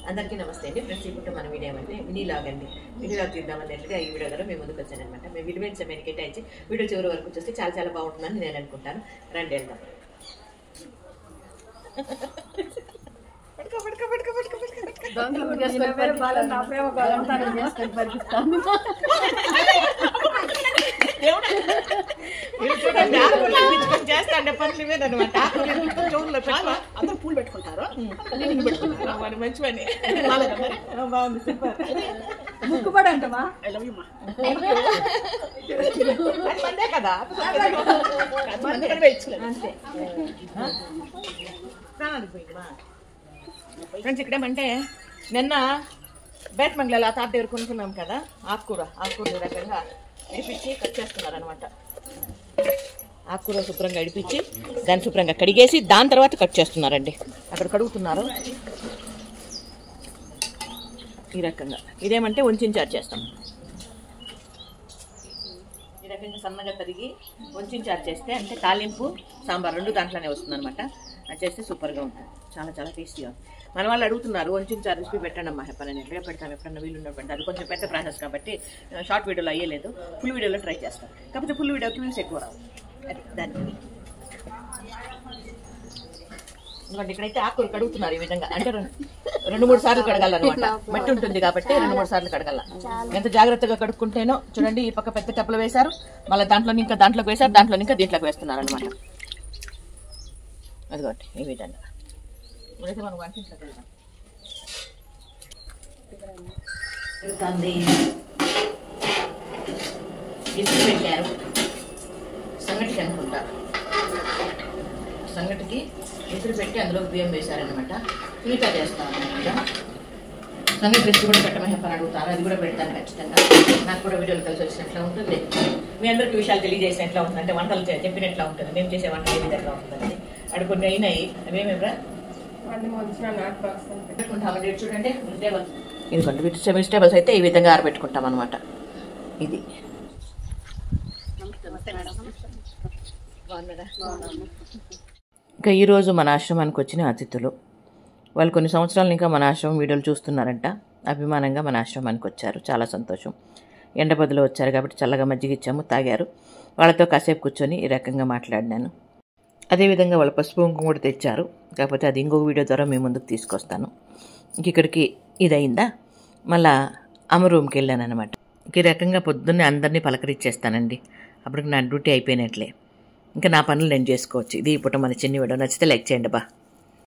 అందరికీ నమస్తే అండి ఫ్రెండ్స్. ఇప్పుడు మన వీడియో అంటే మినీ లాగ్ అండి. మినీ లాగ్ తీద్దామన్నట్లుగా ఈ వీడియో ద్వారా మేము ముందుకు వచ్చానమాట. మేము విలువైన సమయాన్ని కేటాయించి వీడియో చివరి వరకు చూస్తే చాలా చాలా బాగుంటుందని నేను అనుకుంటాను. రండి వెళ్దాం. చేస్తాండే పనులు ఇవేనమాట. అందరూ పూలు పెట్టుకుంటారు, మంచి పని బాగుంది. సూపర్ ముక్కుపడి అంటమా కదా ఫ్రెండ్స్. ఇక్కడేమంటే నిన్న బేట్ మంగళాలు ఆ తాత దగ్గర కొనుక్కున్నాం కదా, ఆకుకూర రకంగా ఇడిపించి కట్ చేస్తున్నారు అనమాట. ఆకుకూర శుభ్రంగా ఇడిపించి దాన్ని శుభ్రంగా కడిగేసి దాని తర్వాత కట్ చేస్తున్నారండి. అక్కడ కడుగుతున్నారు ఈ రకంగా. ఇదేమంటే వంచారు చేస్తాం. ఈ రకంగా సన్నగా తరిగి వంచారు చేస్తే అంటే తాలింపు సాంబార్ రెండు దాంట్లోనే వస్తుంది అనమాట. అది చేస్తే సూపర్గా ఉంటుంది, చాలా చాలా టేస్టీగా. మన వాళ్ళు అడుగుతున్నారు వంచారు రెసిపీ పెట్టండి అమ్మా, చెప్పాలని ఎట్లా పెడతాం, ఎప్పుడన్నా వీళ్ళు ఉన్నప్పుడు. అది కొంచెం పెద్ద ప్రాసెస్ కాబట్టి షార్ట్ వీడియోలో అయ్యలేదు, ఫుల్ వీడియోలో ట్రై చేస్తాం. కాకపోతే ఫుల్ వీడియోకి వ్యూస్ ఎక్కువ రావు. అది దానికి ఎందుకంటే ఇక్కడైతే ఆకుకూర కడుగుతున్నారు ఈ విధంగా. అంటే 2-3 సార్లు కడగాలన్నమాట. మట్టి ఉంటుంది కాబట్టి 2-3 సార్లు కడగాల. ఎంత జాగ్రత్తగా కడుక్కుంటేనో చూడండి. ఈ పక్క పెద్ద టప్పులు వేశారు, మళ్ళీ దాంట్లోకి వేశారు, దాంట్లో ఇంకా దీంట్లోకి వేస్తున్నారు అనమాట. అదిగోండి ఈ విధంగా. ఇప్పుడైతే మనం వంటింట్లోకి వెళ్దాం. ఇసుక పెట్టారు సంగటికి అనుకుంటా. సంగటికి ఇసురు పెట్టి అందులో బియ్యం వేశారనమాట. పులికా చేస్తాను అనమాట. సంగటి రెసిపీ కూడా పెట్టమని చెప్పని అడుగుతారు, అది కూడా పెడతాను ఖచ్చితంగా. నాకు కూడా వీడియోలు కలిసి వచ్చినట్లా ఉంటుంది, మీ అందరికీ విషయాలు తెలియజేసినట్లా ఉంటుంది. అంటే వంటలు చెప్పినట్లా ఉంటుంది, మేము చేసే వంటలు ఏ విధంగా ఉంటుందండి. అక్కడ కొన్ని అయినాయి, అవేమేమరా పెట్టుకుంటామండి. చూడండి వెజిటేబుల్స్, ఇదిగోండి వెజిటేబుల్స్ అయితే ఈ విధంగా ఆరబెట్టుకుంటాం అనమాట. ఇది ఇంకా ఈరోజు మన ఆశ్రమానికి వచ్చిన అతిథులు వాళ్ళు కొన్ని సంవత్సరాలు ఇంకా మన ఆశ్రమం వీడియోలు చూస్తున్నారంట. అభిమానంగా మన ఆశ్రమానికి వచ్చారు, చాలా సంతోషం. ఎండబదులు వచ్చారు కాబట్టి చల్లగా మజ్జిగ ఇచ్చాము, తాగారు. వాళ్ళతో కాసేపు కూర్చొని ఈ రకంగా మాట్లాడినాను. అదేవిధంగా వాళ్ళు పసుపు కుంకుమ కూడా తెచ్చారు, కాకపోతే అది ఇంకొక వీడియో ద్వారా మేము ముందుకు తీసుకొస్తాను. ఇక్కడికి ఇది అయిందా, మళ్ళా అమ్మ రూమ్కి వెళ్ళాను అనమాట. ఈ రకంగా పొద్దున్నే అందరినీ పలకరించేస్తానండి. అప్పటికి నా డ్యూటీ అయిపోయినట్లే, ఇంకా నా పనులు నేను చేసుకోవచ్చు. ఇది ఇప్పుడు మన చిన్న వీడియో నచ్చితే లైక్ చేయండి బా.